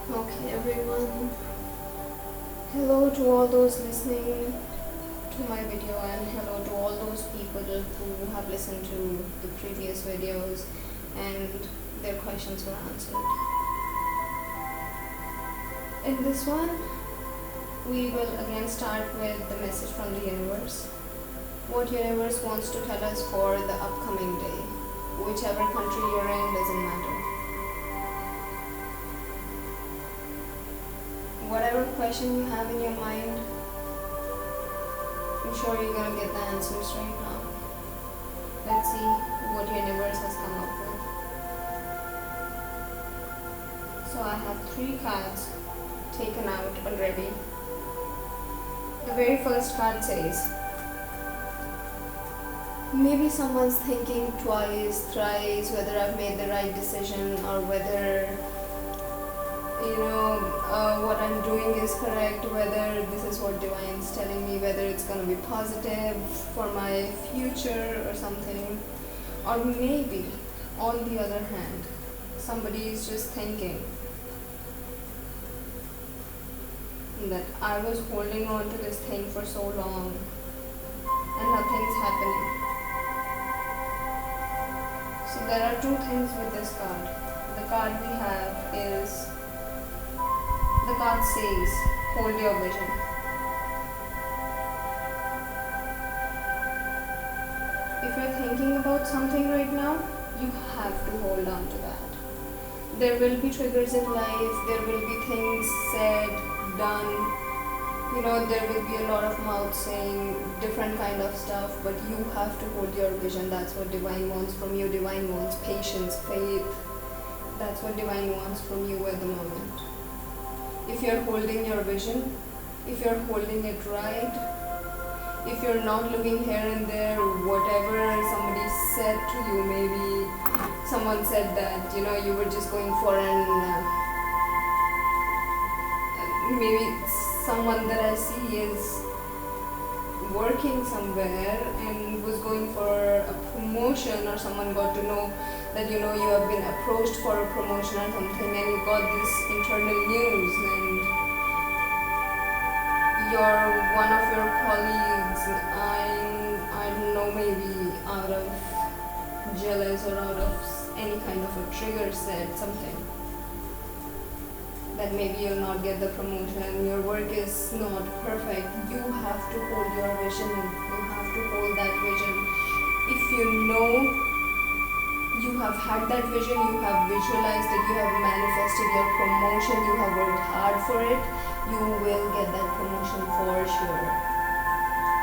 Okay, everyone. Hello to all those listening to my video, and hello to all those people who have listened to the previous videos and their questions were answered. In this one, we will again start with the message from the universe. What universe wants to tell us for the upcoming day? Whichever country you're in doesn't matter. Whatever question you have in your mind, I'm sure you're gonna get the answers right now. Let's see what universe has come up with. So I have 3 cards taken out already. The very first card says, maybe someone's thinking twice, thrice whether I've made the right decision or whether what I'm doing is correct, whether this is what divine's telling me, whether it's going to be positive for my future or something. Or maybe, on the other hand, somebody is just thinking that I was holding on to this thing for so long and nothing's happening. So there are 2 things with this card. The card we have is, the card says, hold your vision. If you're thinking about something right now, you have to hold on to that. There will be triggers in life, there will be things said, done, there will be a lot of mouth saying different kind of stuff, but you have to hold your vision. That's what divine wants from you. Divine wants patience, faith. That's what divine wants from you at the moment. If you're holding your vision, if you're holding it right, if you're not looking here and there, whatever somebody said to you, maybe someone said that, you were just going for maybe someone that I see is working somewhere and was going for a promotion, or someone got to know that you have been approached for a promotion or something, and you got this internal news, and one of your colleagues, I don't know, maybe out of jealous or out of any kind of a trigger, said something that maybe you'll not get the promotion, your work is not perfect. You have to hold your vision, you have to hold that vision. If you have had that vision, you have visualized it, you have manifested your promotion, you have worked hard for it, you will get that promotion for sure.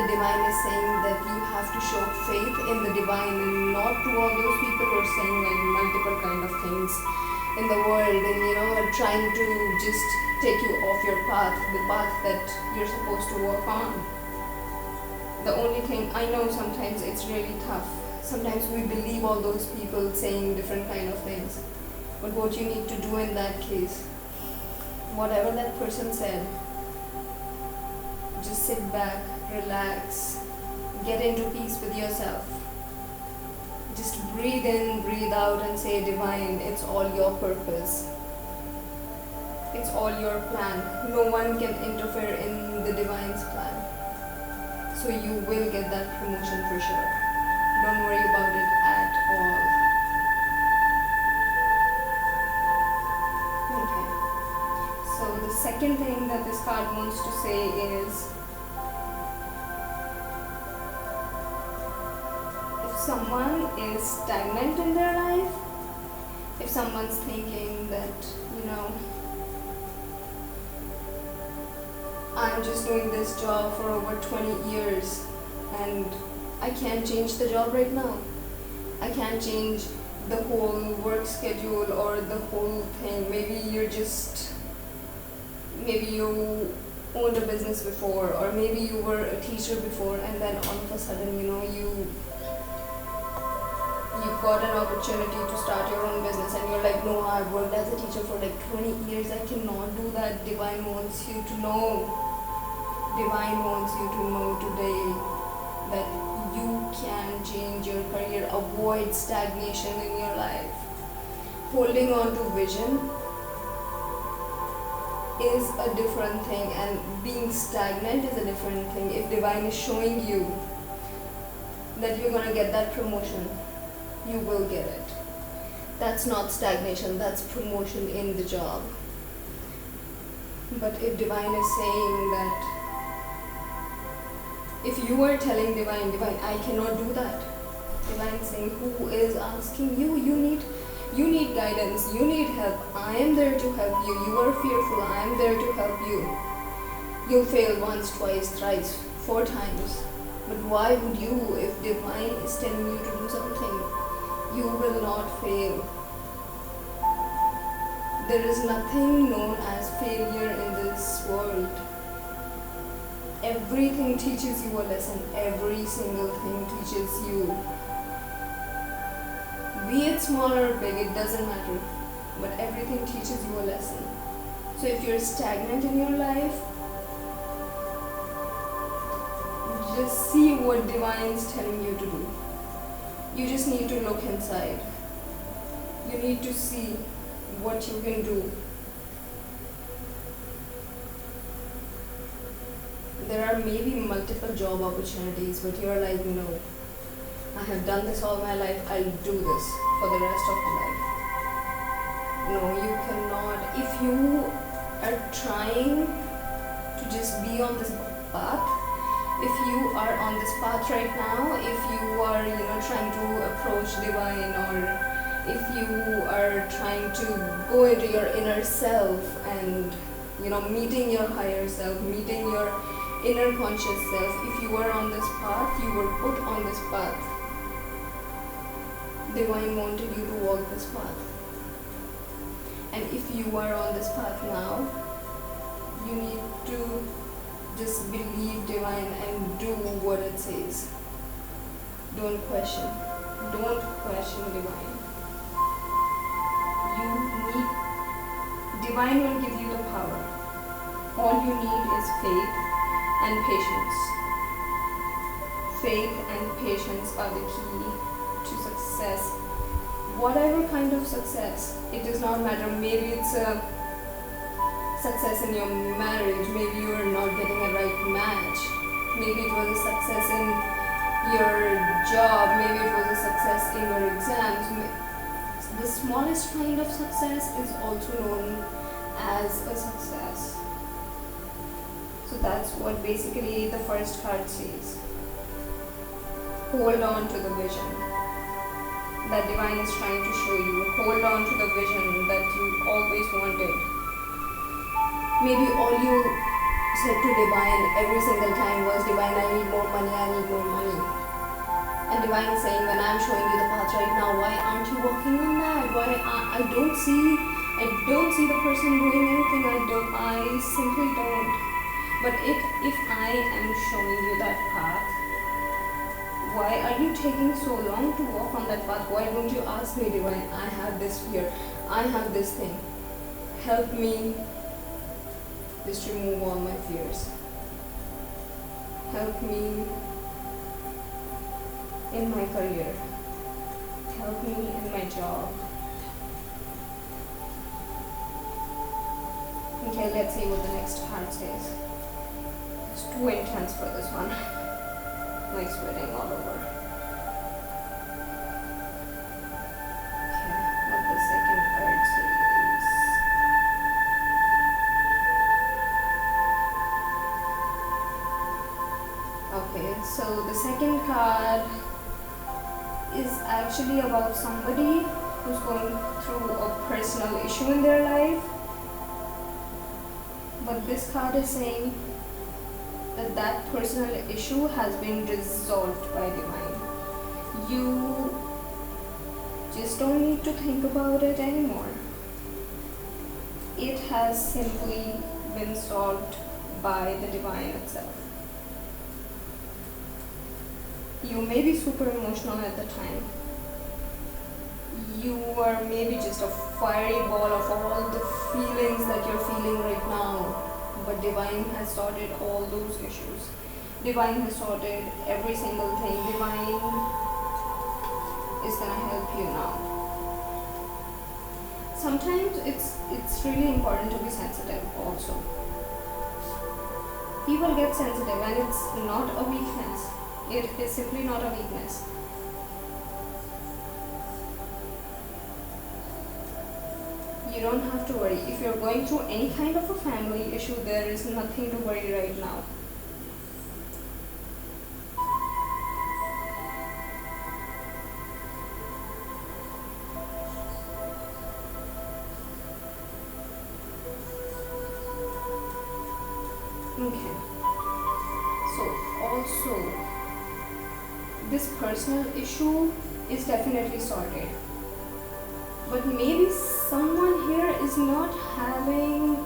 The divine is saying that you have to show faith in the divine, and not to all those people who are saying like multiple kind of things in the world, and trying to just take you off your path, the path that you're supposed to work on. The only thing I know, sometimes it's really tough. Sometimes we believe all those people saying different kind of things. But what you need to do in that case, whatever that person said, just sit back, relax, get into peace with yourself. Just breathe in, breathe out, and say, divine, it's all your purpose. It's all your plan. No one can interfere in the divine's plan. So you will get that promotion for sure. Don't worry about it at all. Okay. So the second thing that this card wants to say is, if someone is stagnant in their life, if someone's thinking that, I'm just doing this job for over 20 years and I can't change the job right now. I can't change the whole work schedule or the whole thing. Maybe you owned a business before, or maybe you were a teacher before, and then all of a sudden, you got an opportunity to start your own business, and you're like, no, I've worked as a teacher for like 20 years, I cannot do that. Divine wants you to know. Divine wants you to know today that you can change your career, avoid stagnation in your life. Holding on to vision, is a different thing and being stagnant is a different thing. If divine is showing you that you're gonna get that promotion, you will get it. That's not stagnation, that's promotion in the job. But if divine is saying that, if you are telling divine, I cannot do that, divine is saying, who is asking you? You need guidance, you need help. I am there to help you. You are fearful, I am there to help you. You'll fail once, twice, thrice, 4 times. But why would you, if divine is telling you to do something? You will not fail. There is nothing known as failure in this world. Everything teaches you a lesson. Every single thing teaches you. Be it small or big, it doesn't matter. But everything teaches you a lesson. So if you're stagnant in your life, just see what divine is telling you to do. You just need to look inside. You need to see what you can do. There are maybe multiple job opportunities, but you're like, no, I have done this all my life, I'll do this for the rest of the life. No, you cannot. If you are trying to just be on this path, if you are on this path right now, if you are, trying to approach divine, or if you are trying to go into your inner self and, meeting your higher self, meeting your inner conscious self, if you are on this path, you were put on this path. Divine wanted you to walk this path. And if you are on this path now, you need to just believe divine and do what it says. Don't question. Don't question divine. Divine will give you the power. All you need is faith and patience. Faith and patience are the key to success. Whatever kind of success, it does not matter. Maybe it's a success in your marriage, maybe you are not getting a right match, maybe it was a success in your job, maybe it was a success in your exams. The smallest kind of success is also known as a success. So that's what basically the first card says. Hold on to the vision that divine is trying to show you. Hold on to the vision that you always wanted. Maybe all you said to divine every single time was, divine, I need more money, I need more money. And divine is saying, when I'm showing you the path right now, why aren't you walking on that? Why I don't see the person doing anything. I simply don't. But if I am showing you that path, why are you taking so long to walk on that path? Why don't you ask me, divine, I have this fear, I have this thing. Help me just remove all my fears. Help me in my career. Help me in my job. Okay, let's see what the next card says. It's too intense for this one. Like sweating all over. Okay, what the second card says. Okay, so the second card is actually about somebody who's going through a personal issue in their life. But this card is saying that personal issue has been resolved by divine. You just don't need to think about it anymore. It has simply been solved by the divine itself. You may be super emotional at the time. You are maybe just a fiery ball of all the feelings that you're feeling right now. But divine has sorted all those issues. Divine has sorted every single thing. Divine is gonna help you now. sometimes it's really important to be sensitive also. People get sensitive and it's not a weakness. It is simply not a weakness. You don't have to worry. If you're going through any kind of a family issue, there is nothing to worry right now. Okay. So also, this personal issue is definitely sorted. But maybe someone here is not having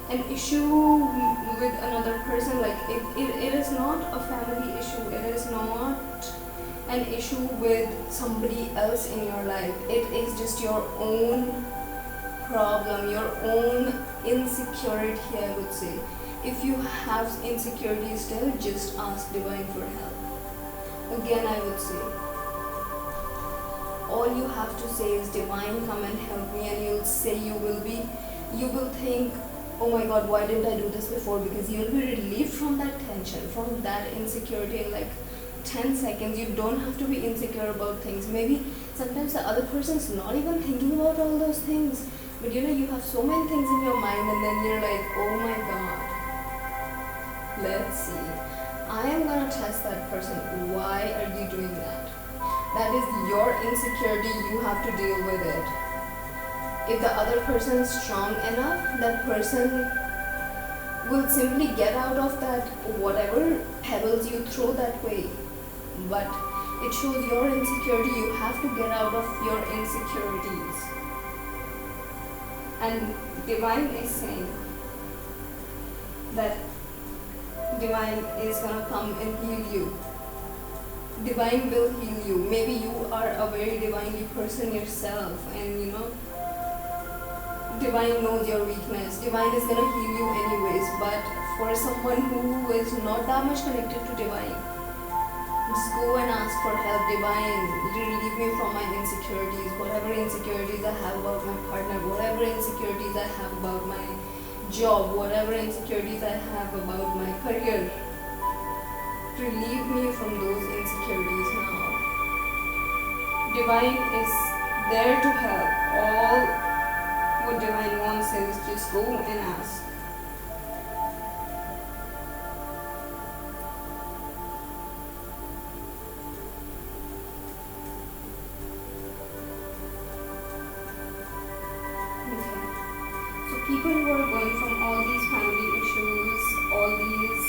an issue with another person. Like it is not a family issue. It is not an issue with somebody else in your life. It is just your own problem, your own insecurity, I would say. If you have insecurity still, just ask Divine for help. Again, I would say, all you have to say is, Divine, come and help me, and you'll say, you will think, oh my god, why didn't I do this before? Because you'll be relieved from that tension, from that insecurity in like 10 seconds. You don't have to be insecure about things. Maybe sometimes the other person's not even thinking about all those things, but you have so many things in your mind, and then you're like, oh my god. Let's see. I am gonna test that person. Why are you doing that? That is your insecurity. You have to deal with it. If the other person is strong enough, that person will simply get out of that whatever pebbles you throw that way. But it shows your insecurity. You have to get out of your insecurities. And Divine is saying that Divine is gonna come and heal you. Divine will heal you. Maybe you are a very divinely person yourself, and Divine knows your weakness. Divine is gonna heal you anyways. But for someone who is not that much connected to Divine, just go and ask for help. Divine, relieve me from my insecurities. Whatever insecurities I have about my partner, whatever insecurities I have about my job, whatever insecurities I have about my career, relieve me from those insecurities now. Divine is there to help. All what Divine wants is just go and ask. People who are going from all these family issues, all these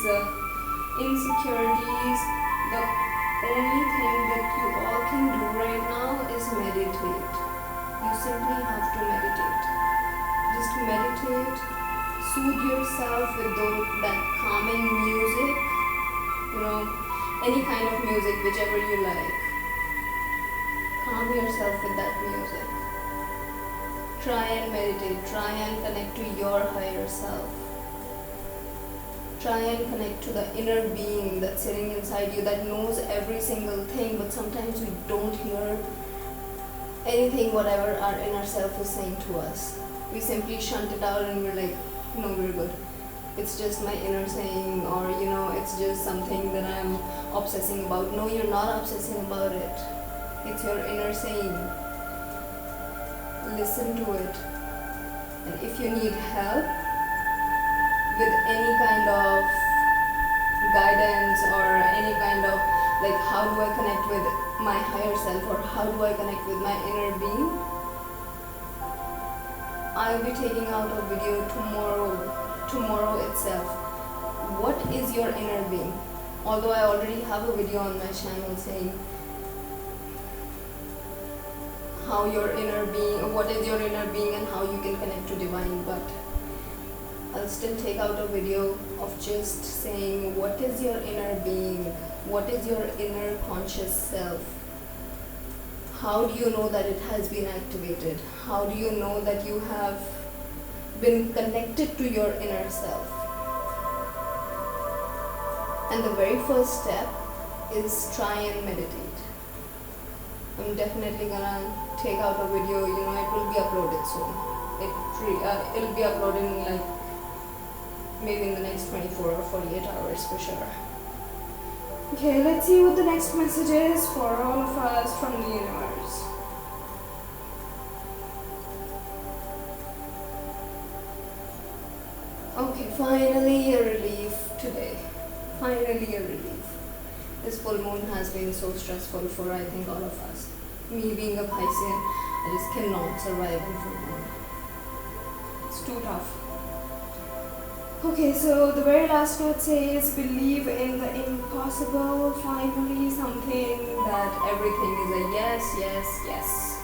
insecurities, the only thing that you all can do right now is meditate. You simply have to meditate. Just meditate, soothe yourself with that calming music, any kind of music, whichever you like. Calm yourself with that music. Try and meditate, try and connect to your higher self. Try and connect to the inner being that's sitting inside you, that knows every single thing, but sometimes we don't hear anything, whatever our inner self is saying to us. We simply shunt it out and we're like, no, we're good. It's just my inner saying, or it's just something that I'm obsessing about. No, you're not obsessing about it. It's your inner saying. Listen to it. And if you need help with any kind of guidance or any kind of like, how do I connect with my higher self, or how do I connect with my inner being, I'll be taking out a video tomorrow itself. What is your inner being? Although I already have a video on my channel saying how your inner being, what is your inner being and how you can connect to Divine, but I'll still take out a video of just saying, what is your inner being? What is your inner conscious self? How do you know that it has been activated? How do you know that you have been connected to your inner self? And the very first step is try and meditate. I'm definitely gonna take out a video, it will be uploaded soon. It'll be uploaded in like maybe in the next 24 or 48 hours for sure. Okay, let's see what the next message is for all of us from the universe. Okay, finally a relief today. Finally a relief. This full moon has been so stressful for I think all of us. Me being a Piscean, I just cannot survive in full moon. It's too tough. Okay, so the very last note says, believe in the impossible. Finally something that everything is a yes, yes, yes.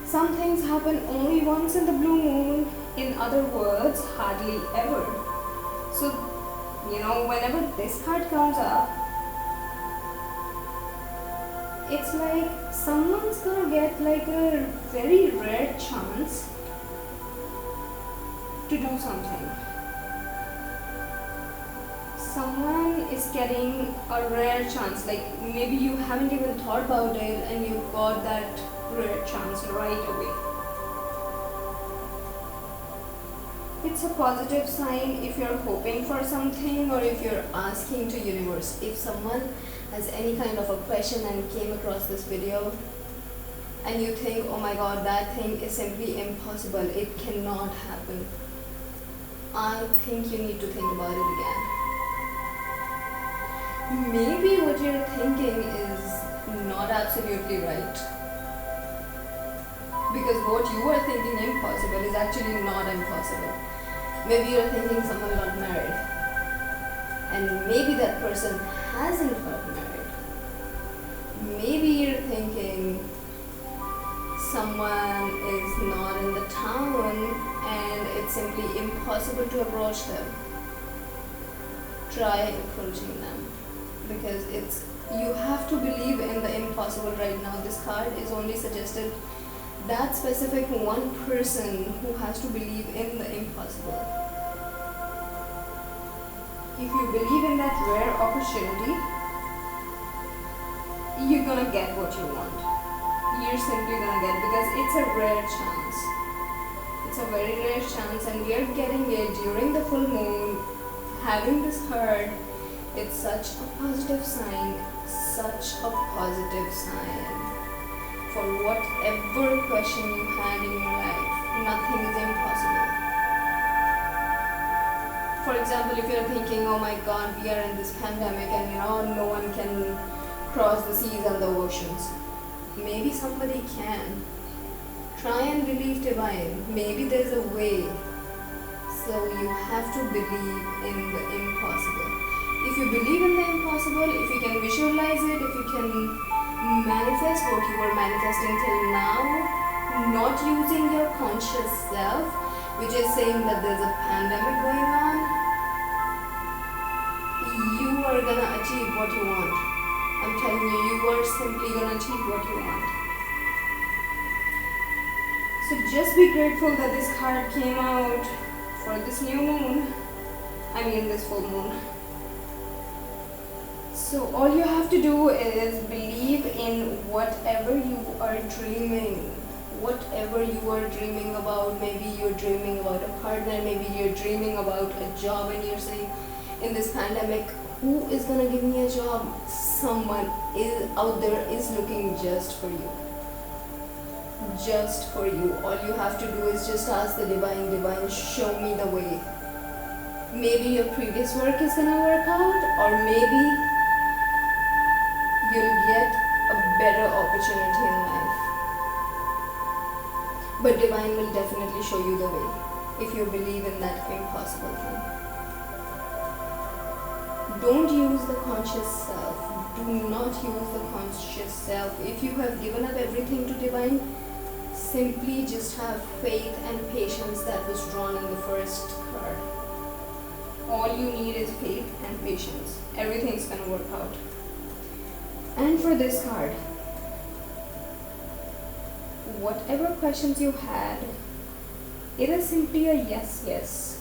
Some things happen only once in the blue moon. In other words, hardly ever. So, whenever this card comes up, it's like someone's gonna get like a very rare chance to do something. Someone is getting a rare chance, like maybe you haven't even thought about it and you got that rare chance right away. It's a positive sign if you're hoping for something or if you're asking to universe. If someone has any kind of a question and came across this video and you think, oh my god, that thing is simply impossible, it cannot happen, I think you need to think about it again. Maybe what you're thinking is not absolutely right. Because what you are thinking impossible is actually not impossible. Maybe you're thinking someone got married. And maybe that person hasn't got married. Maybe you're thinking someone is not in the town and it's simply impossible to approach them. Try approaching them. Because you have to believe in the impossible right now. This card is only suggested that specific one person who has to believe in the impossible. If you believe in that rare opportunity, you're gonna get what you want. You're simply gonna get, because it's a rare chance. It's a very rare chance and we are getting it during the full moon. Having this card, it's such a positive sign, such a positive sign. For whatever question you had in your life, nothing is impossible. For example, if you're thinking, oh my god, we are in this pandemic and no one can cross the seas and the oceans. Maybe somebody can. Try and believe divine. Maybe there's a way. So you have to believe in the impossible. If you believe in the impossible, if you can visualize it, if you can manifest what you were manifesting till now, not using your conscious self, which is saying that there's a pandemic going on, you are gonna achieve what you want. I'm telling you, you are simply gonna achieve what you want. So just be grateful that this card came out for this new moon. This full moon. So all you have to do is believe in whatever you are dreaming. Whatever you are dreaming about. Maybe you're dreaming about a partner, maybe you're dreaming about a job and you're saying, in this pandemic, who is gonna give me a job? Someone is out there is looking just for you. Just for you. All you have to do is just ask the divine, show me the way. Maybe your previous work is gonna work out, or maybe you'll get a better opportunity in life. But divine will definitely show you the way if you believe in that impossible thing. Don't use the conscious self. Do not use the conscious self. If you have given up everything to divine, simply just have faith and patience that was drawn in the first card. All you need is faith and patience. Everything's gonna work out. And for this card, whatever questions you had, it is simply a yes.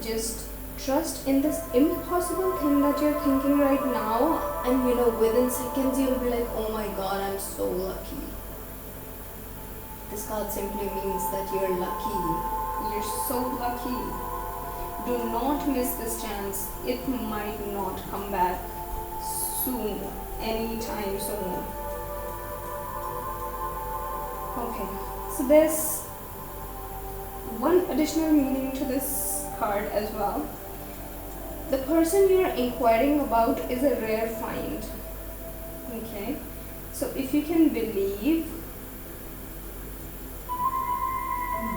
Just trust in this impossible thing that you're thinking right now, and within seconds you'll be like, oh my god, I'm so lucky. This card simply means that you're lucky. You're so lucky. Do not miss this chance. It might not come back soon, anytime soon. Okay, so there's one additional meaning to this card as well. The person you're inquiring about is a rare find. Okay, so if you can believe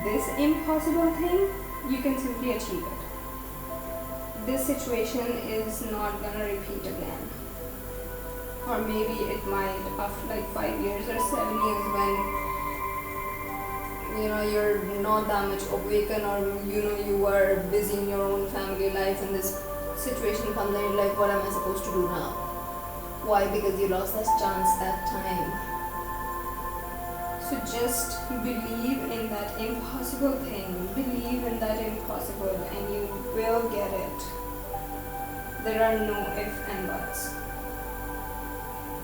this impossible thing, you can simply achieve it. This situation is not gonna repeat again. Or maybe it might after like 5 years or 7 years, when you're not that much awakened, or you are busy in your own family life, and this situation comes and you're like, what am I supposed to do now? Why? Because you lost that chance that time. So just believe in that impossible thing. Believe in that impossible and you will get it. There are no ifs and buts.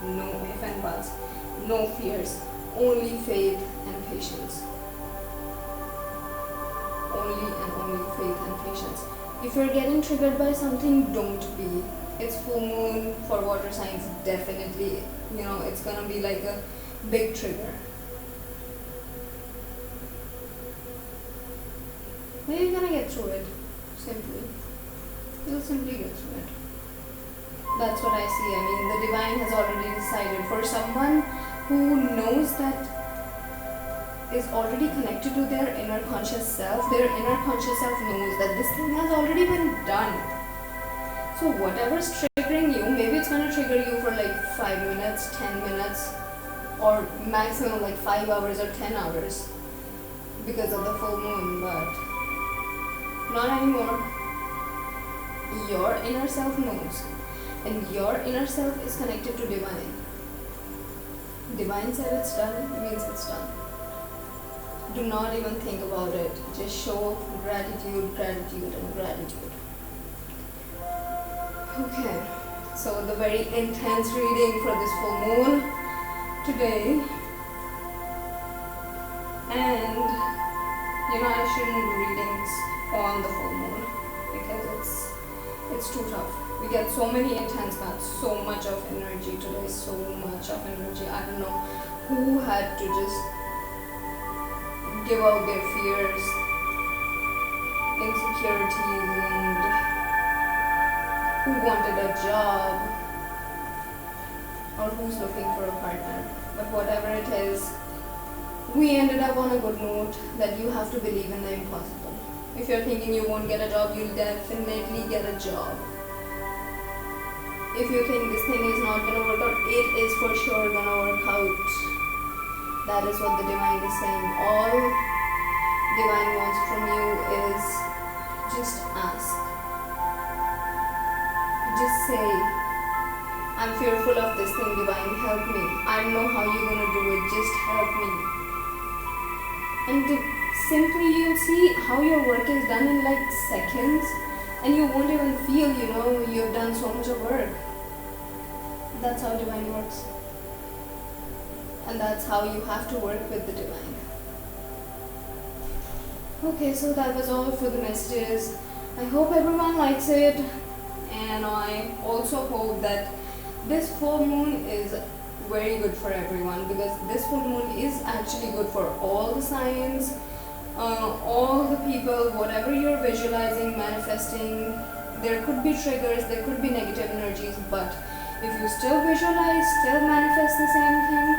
No ifs and buts. No fears. Only faith and patience. Only and only faith and patience. If you're getting triggered by something, don't be. It's full moon for water signs, definitely. It's gonna be like a big trigger. But you're gonna get through it. Simply. You'll simply get through it. That's what I see. I mean, the divine has already decided. For someone who knows that, is already connected to their inner conscious self, their inner conscious self knows that this thing has already been done. So whatever's triggering you, maybe it's going to trigger you for like 5 minutes, 10 minutes, or maximum like 5 hours or 10 hours because of the full moon, but not anymore. Your inner self knows, and your inner self is connected to divine. Divine said it's done, means it's done. Do not even think about it. Just show gratitude, gratitude, and gratitude. Okay, so the very intense reading for this full moon today. And I shouldn't do readings on the full moon because it's too tough. We get so many intense cards, so much of energy today, so much of energy. I don't know who had to just give out their fears, insecurities, and who wanted a job, or who's looking for a partner. But whatever it is, we ended up on a good note that you have to believe in the impossible. If you're thinking you won't get a job, you'll definitely get a job. If you think this thing is not gonna work out, it is for sure gonna work out. That is what the divine is saying. All divine wants from you is just ask. Just say, I'm fearful of this thing, divine, help me. I don't know how you're gonna do it, just help me. And simply you'll see how your work is done in like seconds, and you won't even feel, you've done so much of work. That's how divine works. And that's how you have to work with the divine. Okay, so that was all for the messages. I hope everyone likes it, and I also hope that this full moon is very good for everyone, because this full moon is actually good for all the signs, all the people, whatever you're visualizing, manifesting. There could be triggers, there could be negative energies, but if you still visualize, still manifest the same thing,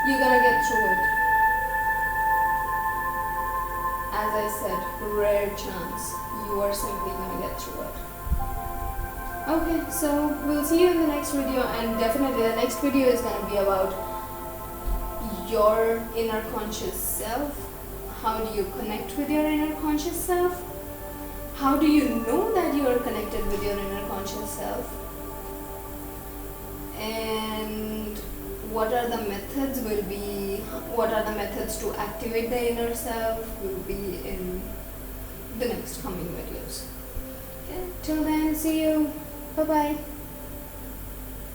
you're gonna get through it. As I said, rare chance. You are simply gonna get through it. Okay, so we'll see you in the next video, and definitely the next video is gonna be about your inner conscious self. How do you connect with your inner conscious self? How do you know that you are connected with your inner conscious self? And what are the methods to activate the inner self will be in the next coming videos. Okay, till then, see you. Bye bye.